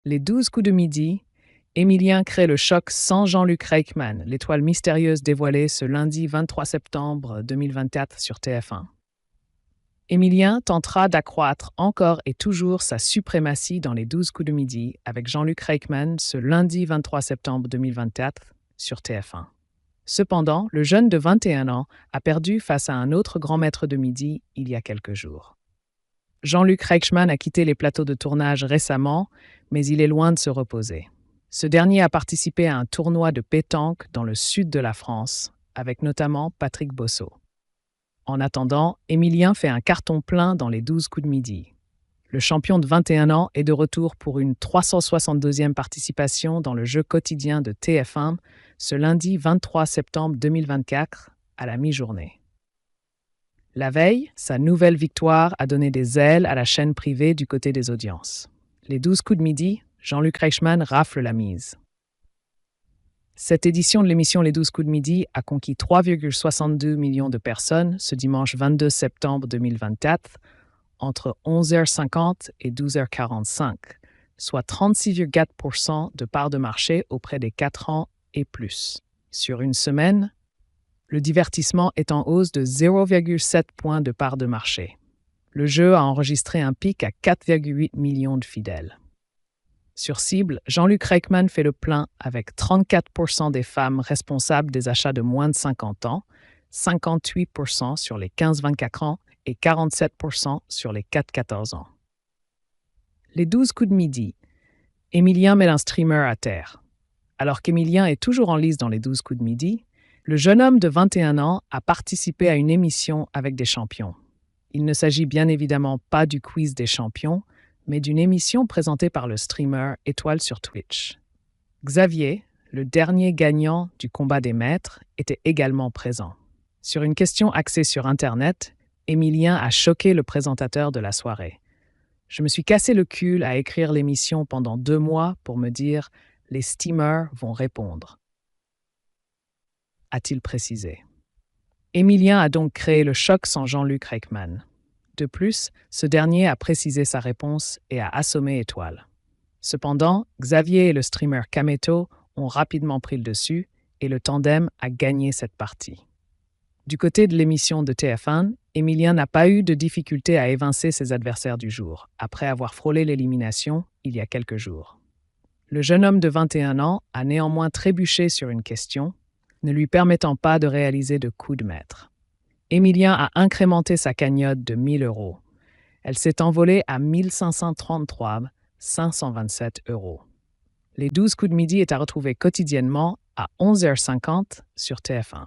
Les 12 coups de midi, Émilien crée le choc sans Jean-Luc Reichmann, l'étoile mystérieuse dévoilée ce lundi 23 septembre 2024 sur TF1. Émilien tentera d'accroître encore et toujours sa suprématie dans les 12 coups de midi avec Jean-Luc Reichmann ce lundi 23 septembre 2024 sur TF1. Cependant, le jeune de 21 ans a perdu face à un autre grand maître de midi il y a quelques jours. Jean-Luc Reichmann a quitté les plateaux de tournage récemment, mais il est loin de se reposer. Ce dernier a participé à un tournoi de pétanque dans le sud de la France, avec notamment Patrick Bosso. En attendant, Émilien fait un carton plein dans les 12 coups de midi. Le champion de 21 ans est de retour pour une 362e participation dans le jeu quotidien de TF1 ce lundi 23 septembre 2024 à la mi-journée. La veille, sa nouvelle victoire a donné des ailes à la chaîne privée du côté des audiences. Les 12 coups de midi, Jean-Luc Reichmann rafle la mise. Cette édition de l'émission Les 12 coups de midi a conquis 3,62 millions de personnes ce dimanche 22 septembre 2024 entre 11h50 et 12h45, soit 36,4% de part de marché auprès des 4 ans et plus. Sur une semaine, le divertissement est en hausse de 0,7 points de part de marché. Le jeu a enregistré un pic à 4,8 millions de fidèles. Sur cible, Jean-Luc Reichmann fait le plein avec 34% des femmes responsables des achats de moins de 50 ans, 58% sur les 15-24 ans et 47% sur les 4-14 ans. Les 12 coups de midi. Émilien met un streamer à terre. Alors qu'Émilien est toujours en lice dans les 12 coups de midi, le jeune homme de 21 ans a participé à une émission avec des champions. Il ne s'agit bien évidemment pas du quiz des champions, mais d'une émission présentée par le streamer Étoile sur Twitch. Xavier, le dernier gagnant du combat des maîtres, était également présent. Sur une question axée sur Internet, Émilien a choqué le présentateur de la soirée. « Je me suis cassé le cul à écrire l'émission pendant 2 mois pour me dire « les steamers vont répondre », a-t-il précisé. Émilien a donc créé le choc sans Jean-Luc Reichmann. De plus, ce dernier a précisé sa réponse et a assommé Étoile. Cependant, Xavier et le streamer Kameto ont rapidement pris le dessus et le tandem a gagné cette partie. Du côté de l'émission de TF1, Émilien n'a pas eu de difficulté à évincer ses adversaires du jour, après avoir frôlé l'élimination il y a quelques jours. Le jeune homme de 21 ans a néanmoins trébuché sur une question, ne lui permettant pas de réaliser de coup de maître. Émilien a incrémenté sa cagnotte de 1 000 €. Elle s'est envolée à 1 533 527 €. Les 12 coups de midi est à retrouver quotidiennement à 11h50 sur TF1.